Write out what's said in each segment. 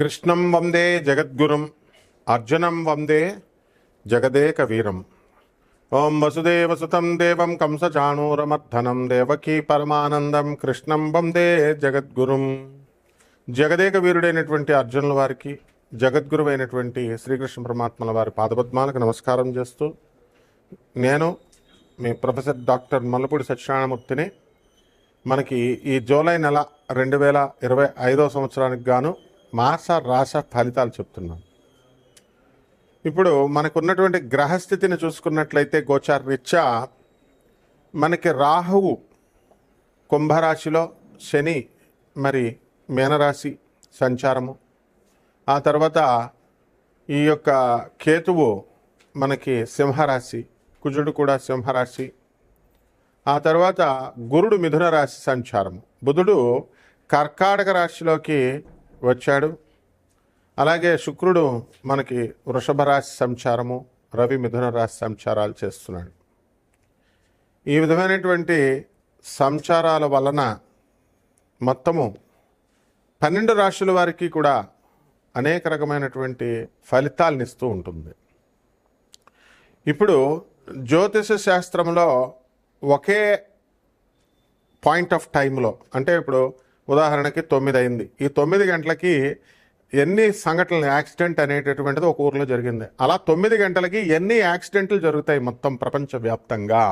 కృష్ణం వందే జగద్గురుం అర్జునం వందే జగదేక వీరం. ఓం వసుదేవసుతం దేవం కంసచాణూరమర్ధనం దేవకీ పరమానందం కృష్ణం వందే జగద్గురుం. జగదేక వీరుడైనటువంటి అర్జునుల వారికి, జగద్గురువైనటువంటి శ్రీకృష్ణ పరమాత్మల వారి పాదపద్మాలకు నమస్కారం చేస్తూ, నేను మీ ప్రొఫెసర్ డాక్టర్ మల్లపూడి సత్యనారాయణమూర్తిని. మనకి ఈ జూలై నెల 2025 సంవత్సరానికి గాను మాస రాశ ఫలితాలు చెప్తున్నాను. ఇప్పుడు మనకున్నటువంటి గ్రహస్థితిని చూసుకున్నట్లయితే గోచార రీత్యా మనకి రాహువు కుంభరాశిలో, శని మరి మీనరాశి సంచారము, ఆ తర్వాత ఈ యొక్క కేతువు మనకి సింహరాశి, కుజుడు కూడా సింహరాశి, ఆ తర్వాత గురుడు మిథున రాశి సంచారము, బుధుడు కర్కాటక రాశిలోకి వచ్చాడు, అలాగే శుక్రుడు మనకి వృషభ రాశి సంచారము, రవి మిథున రాశి సంచారాలు చేస్తున్నాడు. ఈ విధమైనటువంటి సంచారాల వలన మొత్తము 12 రాశుల వారికి కూడా అనేక రకమైనటువంటి ఫలితాలను ఇస్తూ ఉంటుంది. ఇప్పుడు జ్యోతిష శాస్త్రంలో ఒకే పాయింట్ ఆఫ్ టైంలో, అంటే ఇప్పుడు ఉదాహరణకి 9 అయింది, ఈ 9 గంటలకి ఎన్ని సంఘటనలు, యాక్సిడెంట్ అనేటటువంటిది ఒక ఊర్లో జరిగింది. అలా 9 గంటలకి ఎన్ని యాక్సిడెంట్లు జరుగుతాయి మొత్తం ప్రపంచవ్యాప్తంగా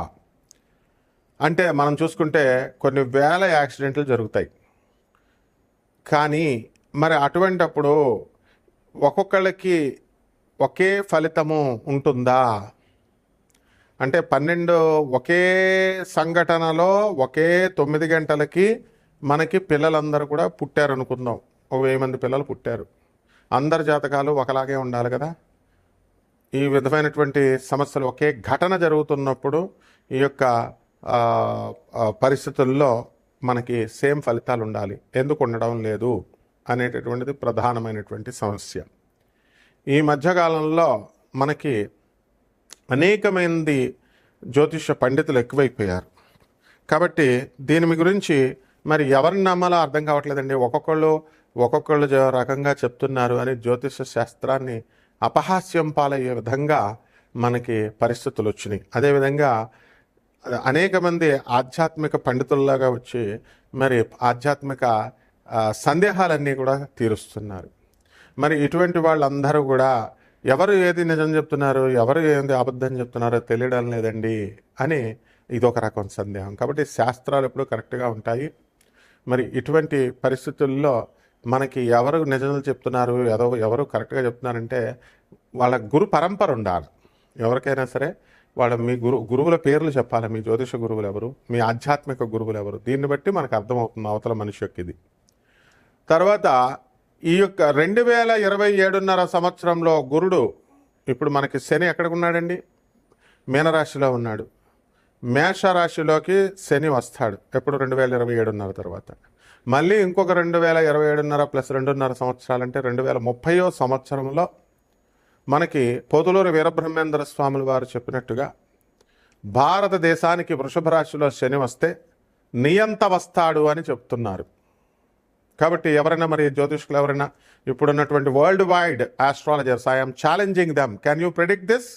అంటే మనం చూసుకుంటే కొన్ని వేల యాక్సిడెంట్లు జరుగుతాయి. కానీ మరి అటువంటప్పుడు ఒక్కొక్కళ్ళకి ఒకే ఫలితము ఉంటుందా అంటే 12 ఒకే సంఘటనలో ఒకే 9 గంటలకి మనకి పిల్లలందరూ కూడా పుట్టారు అనుకుందాం. 1000 మంది పిల్లలు పుట్టారు. అందరి జాతకాలు ఒకలాగే ఉండాలి కదా. ఈ విధమైనటువంటి సమస్యలు, ఒకే ఘటన జరుగుతున్నప్పుడు ఈ యొక్క పరిస్థితుల్లో మనకి సేమ్ ఫలితాలు ఉండాలి. ఎందుకు ఉండడం లేదు అనేటటువంటిది ప్రధానమైనటువంటి సమస్య. ఈ మధ్యకాలంలో మనకి అనేకమంది జ్యోతిష పండితులు ఎక్కువైపోయారు. కాబట్టి దీని గురించి మరి ఎవరిని నమ్మాలో అర్థం కావట్లేదండి. ఒక్కొక్కళ్ళు రకంగా చెప్తున్నారు అని జ్యోతిష శాస్త్రాన్ని అపహాస్యం పాలయ్యే విధంగా మనకి పరిస్థితులు వచ్చినాయి. అదేవిధంగా అనేక మంది ఆధ్యాత్మిక పండితుల్లాగా వచ్చి మరి ఆధ్యాత్మిక సందేహాలన్నీ కూడా తీరుస్తున్నారు. మరి ఇటువంటి వాళ్ళందరూ కూడా ఎవరు ఏది నిజం చెప్తున్నారు, ఎవరు ఏది అబద్ధం చెప్తున్నారో తెలియడం లేదండి అని ఇదొక రకం సందేహం. కాబట్టి శాస్త్రాలు ఎప్పుడు కరెక్ట్గా ఉంటాయి. మరి ఇటువంటి పరిస్థితుల్లో మనకి ఎవరు నిజాలు చెప్తున్నారు, ఎవరు కరెక్ట్గా చెప్తున్నారంటే వాళ్ళ గురు పరంపర ఉండాలి. ఎవరికైనా సరే మీ గురువుల పేర్లు చెప్పాలి. మీ జ్యోతిష గురువులు ఎవరు, మీ ఆధ్యాత్మిక గురువులు ఎవరు, దీన్ని బట్టి మనకు అర్థమవుతుంది అవతల మనిషి యొక్క ఇది. తర్వాత ఈ యొక్క 2027 సంవత్సరంలో గురుడు, ఇప్పుడు మనకి శని ఎక్కడికి ఉన్నాడండి, మీనరాశిలో ఉన్నాడు. మేషరాశిలోకి శని వస్తాడు ఎప్పుడు 2027 తర్వాత. మళ్ళీ ఇంకొక 2027 ప్లస్ 2.5 సంవత్సరాలు అంటే 2030 సంవత్సరంలో మనకి పోతులూరి వీరబ్రహ్మేంద్ర స్వాముల వారు చెప్పినట్టుగా భారతదేశానికి వృషభ రాశిలో శని వస్తే నియంత వస్తాడు అని చెప్తున్నారు. కాబట్టి ఎవరైనా మరి జ్యోతిష్కులు ఎవరైనా ఇప్పుడున్నటువంటి world wide astrologers, I'm challenging them, can you predict this?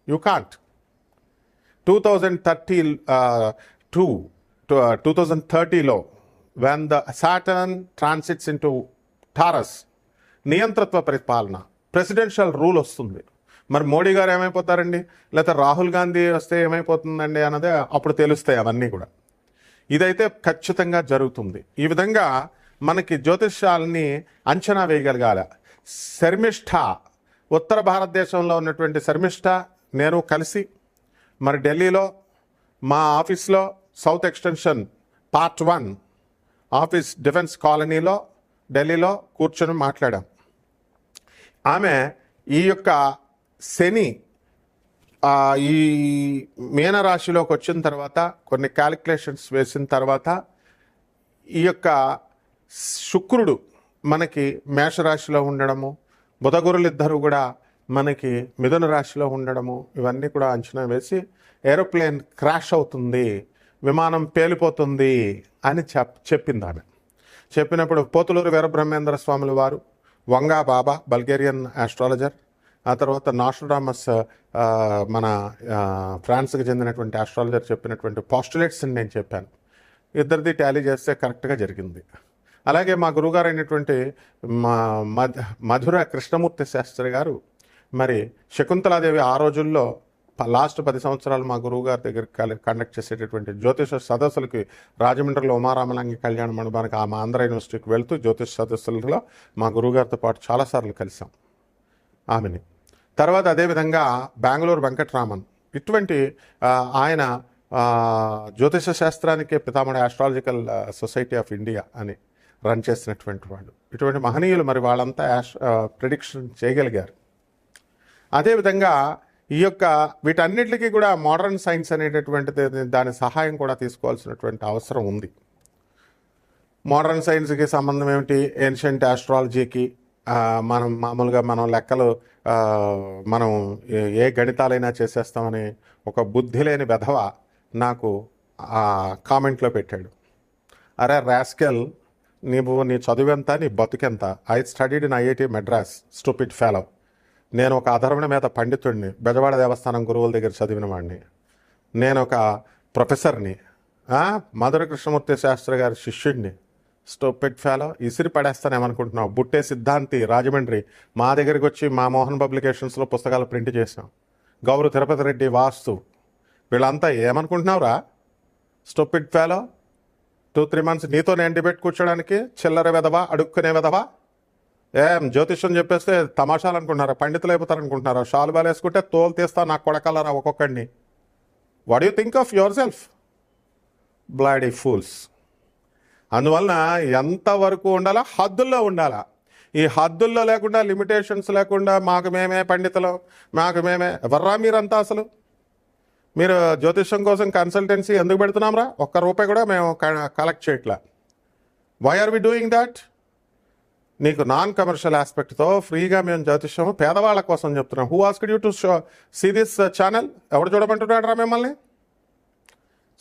You can't. 2030లో when the Saturn transits into Taurus, నియంతృత్వ పరిపాలన, ప్రెసిడెన్షియల్ రూల్ వస్తుంది. మరి మోడీ గారు ఏమైపోతారండి, లేకపోతే రాహుల్ గాంధీ వస్తే ఏమైపోతుందండి అన్నదే అప్పుడు తెలుస్తాయి అవన్నీ కూడా. ఇదైతే ఖచ్చితంగా జరుగుతుంది. ఈ విధంగా మనకి జ్యోతిష్యాలని అంచనా వేయగలగాల. శర్మిష్ఠ, ఉత్తర భారతదేశంలో ఉన్నటువంటి శర్మిష్ఠ నేను కలిసి మరి ఢిల్లీలో మా ఆఫీస్లో south extension part 1 office defence కాలనీలో ఢిల్లీలో కూర్చొని మాట్లాడాం. ఆమె ఈ యొక్క శని ఈ మీనరాశిలోకి వచ్చిన తర్వాత కొన్ని క్యాలిక్యులేషన్స్ వేసిన తర్వాత ఈ యొక్క శుక్రుడు మనకి మేషరాశిలో ఉండడము, బుధగురులు ఇద్దరు కూడా మనకి మిథున రాశిలో ఉండడము, ఇవన్నీ కూడా అంచనా వేసి ఏరోప్లేన్ క్రాష్ అవుతుంది, విమానం పేలిపోతుంది అని చెప్పింది ఆమె. చెప్పినప్పుడు పోతులూరు వీరబ్రహ్మేంద్ర స్వాముల వారు వంగా బాబా బల్గేరియన్ ఆస్ట్రాలజర్, ఆ తర్వాత నాస్ట్రాడమస్ మన ఫ్రాన్స్కి చెందినటువంటి ఆస్ట్రాలజర్ చెప్పినటువంటి పాస్టులేట్స్ని నేను చెప్పాను. ఇద్దరిది టాలీ చేస్తే కరెక్ట్గా జరిగింది. అలాగే మా గురువుగారు అయినటువంటి మధుర కృష్ణమూర్తి శాస్త్రి గారు మరి శకుంతలాదేవి ఆ రోజుల్లో లాస్ట్ 10 సంవత్సరాలు మా గురువు గారి దగ్గర కండక్ట్ చేసేటటువంటి జ్యోతిష సదస్సులకి రాజమండ్రిలో ఉమారామలింగ కళ్యాణ మండపానికి మా ఆంధ్ర యూనివర్సిటీకి వెళ్తూ జ్యోతిష సదస్సులలో మా గురువుగారితో పాటు చాలాసార్లు కలిసాం ఆమెని. తర్వాత అదేవిధంగా బెంగళూరు వెంకటరామన్, ఇటువంటి ఆయన జ్యోతిష శాస్త్రానికి పితామహుడు ఆస్ట్రాలజికల్ సొసైటీ ఆఫ్ ఇండియా అని రన్ చేసినటువంటి వాళ్ళు. ఇటువంటి మహనీయులు మరి వాళ్ళంతా ప్రిడిక్షన్ చేయగలిగారు. అదేవిధంగా ఈ యొక్క వీటన్నిటికీ కూడా మోడర్న్ సైన్స్ అనేటటువంటిది దాని సహాయం కూడా తీసుకోవాల్సినటువంటి అవసరం ఉంది. మోడర్న్ సైన్స్కి సంబంధం ఏమిటి? ఏన్షియంట్ ఆస్ట్రాలజీకి మామూలుగా మనం లెక్కలు మనం ఏ గణితాలైనా చేసేస్తామని ఒక బుద్ధి లేని వెధవ నాకు కామెంట్లో పెట్టాడు. అరే రాస్కెల్, నీ చదువెంత, నీ బతుకెంత? I studied in IIT Madras, stupid fellow. నేను ఒక అధర్వణ మీద పండితుడిని, బెజవాడ దేవస్థానం గురువుల దగ్గర చదివిన వాడిని. నేను ఒక ప్రొఫెసర్ని, మధుర కృష్ణమూర్తి శాస్త్రి గారి శిష్యుడిని. Stupid fellow, ఇసిరి పడేస్తానేమనుకుంటున్నావు? బుట్టే సిద్ధాంతి రాజమండ్రి మా దగ్గరికి వచ్చి మా మోహన్ పబ్లికేషన్స్లో పుస్తకాలు ప్రింట్ చేసాం. గౌరు తిరుపతి రెడ్డి వాస్తు, వీళ్ళంతా ఏమనుకుంటున్నావురా? స్టూపిడ్ ఫెలో, 2-3 months నీతో నేను డిబేట్ కూర్చోడానికి చిల్లర వెదవా, అడుక్కునే వెదవా? ఏం జ్యోతిష్యం చెప్పేస్తే తమాషాలు అనుకుంటున్నారా? పండితులు అయిపోతారు అనుకుంటున్నారా? షాలు బాలు వేసుకుంటే తోలు తీస్తా నాకు కొడకలరా ఒక్కొక్కడిని. What you think of yourself? Bloody fools. అందువలన ఎంతవరకు ఉండాలా? హద్దుల్లో ఉండాలా. ఈ హద్దుల్లో లేకుండా, లిమిటేషన్స్ లేకుండా మాకు మేమే పండితులు, మాకు మేమే, ఎవర్రా మీరంతా? అసలు మీరు జ్యోతిష్యం కోసం కన్సల్టెన్సీ ఎందుకు పెడుతున్నాంరా? ₹1 కూడా మేము కలెక్ట్ చేయట్లా. Why are we doing that? నీకు నాన్ కమర్షియల్ ఆస్పెక్ట్తో ఫ్రీగా మేము జ్యోతిష్యం పేదవాళ్ళ కోసం చెప్తున్నాం. Who asked you to see this channel? ఎవడు చూడమంటున్నాడు రా మిమ్మల్ని?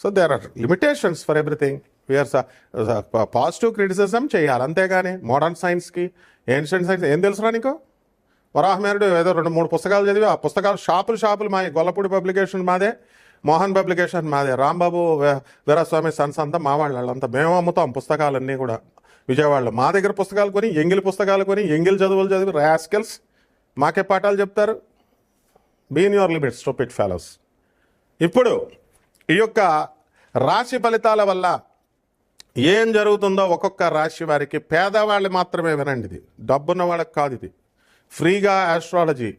So there are limitations for everything. We are positive criticism చేయాలి, అంతేగాని మోడర్న్ సైన్స్కి ఏన్షియంట్ సైన్స్ ఏం తెలుసురా నీకు? వరాహమేరుడు ఏదో 2-3 పుస్తకాలు చదివి, ఆ పుస్తకాలు షాపులు మాది. గొల్లపూడి పబ్లికేషన్ మాదే, మోహన్ పబ్లికేషన్ మాదే, రాంబాబు వీరస్వామి సన్స్ అంతా మా వాళ్ళంతా. మేము అమ్ముతాం పుస్తకాలన్నీ కూడా విజయవాడలో. మా దగ్గర పుస్తకాలు కొని, ఎంగిలి పుస్తకాలు కొని, ఎంగిలి చదువులు చదివి రాస్కెల్స్ మాకే పాఠాలు చెప్తారు. Be in your limits, stupid fellows. ఇప్పుడు ఈ యొక్క రాశి ఫలితాల వల్ల ఏం జరుగుతుందో ఒక్కొక్క రాశి వారికి, పేదవాళ్ళు మాత్రమే వినండి, ఇది డబ్బున్న వాళ్ళకి కాదు. ఇది ఫ్రీగా ఆస్ట్రాలజీ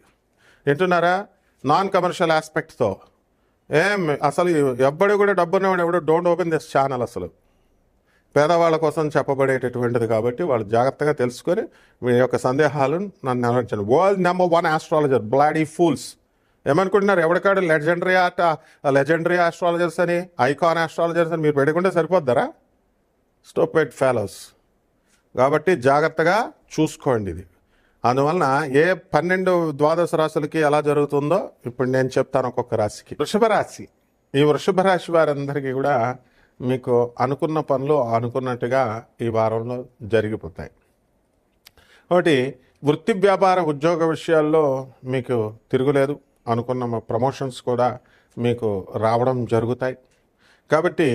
వింటున్నారా? నాన్ కమర్షియల్ ఆస్పెక్ట్తో. అసలు ఎవ్వడు కూడా డబ్బున్నవాడు ఎవడు డోంట్ ఓపెన్ దిస్ ఛానల్. అసలు పేదవాళ్ళ కోసం చెప్పబడేటటువంటిది కాబట్టి వాళ్ళు జాగ్రత్తగా తెలుసుకొని మీ యొక్క సందేహాలు నన్ను నిలవరించండి. World number 1 astrologer, bloody fools. ఏమనుకుంటున్నారు? ఎవరికాడు లెజెండరీ ఆస్ట్రాలజర్స్ అని, ఐకాన్ ఆస్ట్రాలజర్స్ అని మీరు పెట్టుకుంటే సరిపోద్దారా? Stupid fellows. కాబట్టి జాగ్రత్తగా చూసుకోండి ఇది. అందువలన ఏ 12 ద్వాదశ రాశులకి ఎలా జరుగుతుందో ఇప్పుడు నేను చెప్తాను ఒక్కొక్క రాశికి. వృషభ రాశి. ఈ వృషభ రాశి వారందరికీ కూడా మీకు అనుకున్న పనులు అనుకున్నట్టుగా ఈ వారంలో జరిగిపోతాయి. ఒకటి, వృత్తి వ్యాపార ఉద్యోగ విషయాల్లో మీకు తిరుగులేదు. అనుకున్న ప్రమోషన్స్ కూడా మీకు రావడం జరుగుతాయి. కాబట్టి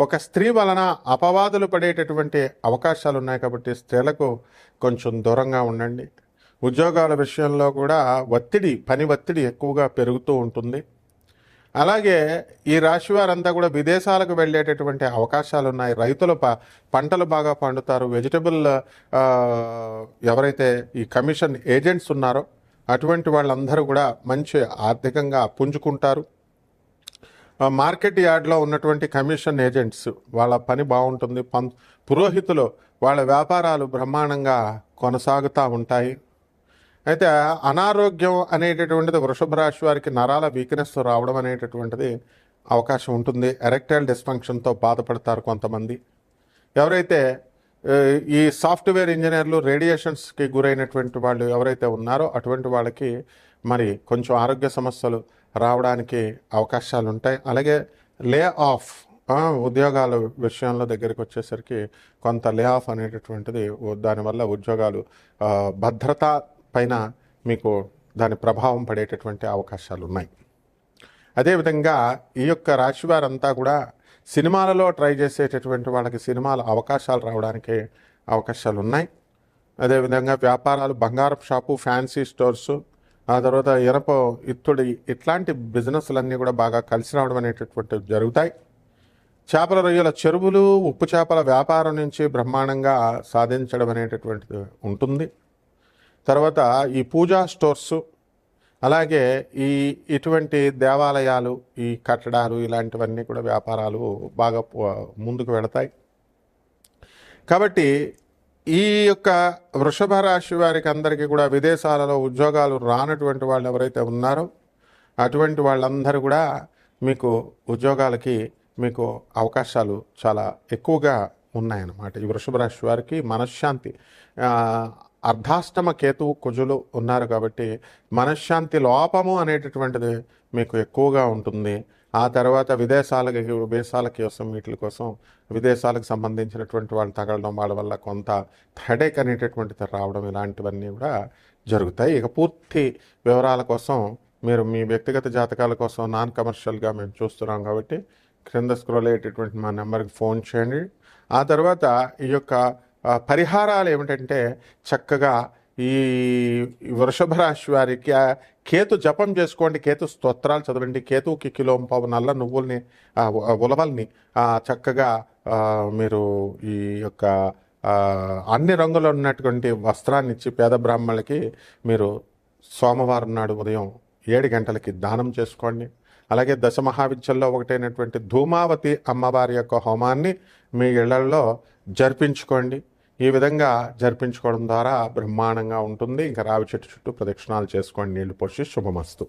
ఒక స్త్రీ వలన అపవాదులు పడేటటువంటి అవకాశాలు ఉన్నాయి. కాబట్టి స్త్రీలకు కొంచెం దూరంగా ఉండండి. ఉద్యోగాల విషయంలో కూడా పని ఒత్తిడి ఎక్కువగా పెరుగుతూ ఉంటుంది. అలాగే ఈ రాశి వారంతా కూడా విదేశాలకు వెళ్ళేటటువంటి అవకాశాలు ఉన్నాయి. రైతులు పంటలు బాగా పండుతారు. వెజిటబుల్ ఎవరైతే ఈ కమిషన్ ఏజెంట్స్ ఉన్నారో అటువంటి వాళ్ళందరూ కూడా మంచి ఆర్థికంగా పుంజుకుంటారు. మార్కెట్ యార్డ్లో ఉన్నటువంటి కమిషన్ ఏజెంట్స్ వాళ్ళ పని బాగుంటుంది. పురోహితులు వాళ్ళ వ్యాపారాలు బ్రహ్మాండంగా కొనసాగుతూ ఉంటాయి. అయితే అనారోగ్యం అనేటటువంటిది వృషభ రాశి వారికి నరాల వీక్నెస్ రావడం అనేటటువంటిది అవకాశం ఉంటుంది. ఎరెక్టైల్ డిస్ఫంక్షన్తో బాధపడతారు కొంతమంది. ఎవరైతే ఈ సాఫ్ట్వేర్ ఇంజనీర్లు, రేడియేషన్స్కి గురైనటువంటి వాళ్ళు ఎవరైతే ఉన్నారో అటువంటి వాళ్ళకి మరి కొంచెం ఆరోగ్య సమస్యలు రావడానికి అవకాశాలు ఉంటాయి. అలాగే లే ఆఫ్ ఉద్యోగాల విషయంలో దగ్గరికి వచ్చేసరికి కొంత లే ఆఫ్ అనేటటువంటిది దానివల్ల ఉద్యోగాలు భద్రత పైన మీకు దాని ప్రభావం పడేటటువంటి అవకాశాలు ఉన్నాయి. అదేవిధంగా ఈ యొక్క రాశి వారంతా కూడా సినిమాలలో ట్రై చేసేటటువంటి వాళ్ళకి సినిమాల అవకాశాలు రావడానికి అవకాశాలు ఉన్నాయి. అదేవిధంగా వ్యాపారాలు, బంగారపు షాపు, ఫ్యాన్సీ స్టోర్సు, ఆ తర్వాత ఇనప ఇత్తుడి ఇట్లాంటి బిజినెస్లన్నీ కూడా బాగా కలిసి రావడం అనేటటువంటివి జరుగుతాయి. చేపల రొయ్యల చెరువులు, ఉప్పు చేపల వ్యాపారం నుంచి బ్రహ్మాండంగా సాధించడం అనేటటువంటిది ఉంటుంది. తర్వాత ఈ పూజా స్టోర్సు, అలాగే ఇటువంటి దేవాలయాలు, ఈ కట్టడాలు ఇలాంటివన్నీ కూడా వ్యాపారాలు బాగా ముందుకు వెళతాయి. కాబట్టి ఈ యొక్క వృషభ రాశి వారికి అందరికీ కూడా విదేశాలలో ఉద్యోగాలు రానటువంటి వాళ్ళు ఎవరైతే ఉన్నారో అటువంటి వాళ్ళందరూ కూడా మీకు ఉద్యోగాలకి మీకు అవకాశాలు చాలా ఎక్కువగా ఉన్నాయన్నమాట. ఈ వృషభ రాశి వారికి మనశ్శాంతి, అర్ధాష్టమ కేతువు కుజులు ఉన్నారు కాబట్టి మనశ్శాంతి లోపము అనేటటువంటిది మీకు ఎక్కువగా ఉంటుంది. ఆ తర్వాత విదేశాల కోసం వీటి కోసం విదేశాలకు సంబంధించినటువంటి వాళ్ళు తగలడం, వాళ్ళ వల్ల కొంత హెడేక్ అనేటటువంటిది రావడం, ఇలాంటివన్నీ కూడా జరుగుతాయి. ఇక పూర్తి వివరాల కోసం మీరు మీ వ్యక్తిగత జాతకాల కోసం నాన్ కమర్షియల్గా మేము చూస్తున్నాం కాబట్టి క్రింద స్క్రోల్ అయ్యేటటువంటి మా నెంబర్కి ఫోన్ చేయండి. ఆ తర్వాత ఈ యొక్క పరిహారాలు ఏమిటంటే చక్కగా ఈ వృషభ రాశి వారికి కేతు జపం చేసుకోండి, కేతు స్తోత్రాలు చదవండి, కేతువుకి కిలోంపావు నల్ల నువ్వుల్ని ఉలవల్ని చక్కగా మీరు ఈ యొక్క అన్ని రంగులు ఉన్నటువంటి వస్త్రాన్ని ఇచ్చి పేద బ్రాహ్మణులకి మీరు సోమవారం నాడు ఉదయం 7 గంటలకి దానం చేసుకోండి. అలాగే దశమహావిద్యల్లో ఒకటైనటువంటి ధూమావతి అమ్మవారి యొక్క హోమాన్ని మీ ఇళ్లలో జరిపించుకోండి. ఈ విధంగా జరిపించుకోవడం ద్వారా బ్రహ్మాండంగా ఉంటుంది. ఇంకా రావి చెట్టు చుట్టూ ప్రదక్షిణాలు చేసుకోండి, నీళ్లు పోసి శుభమస్తు.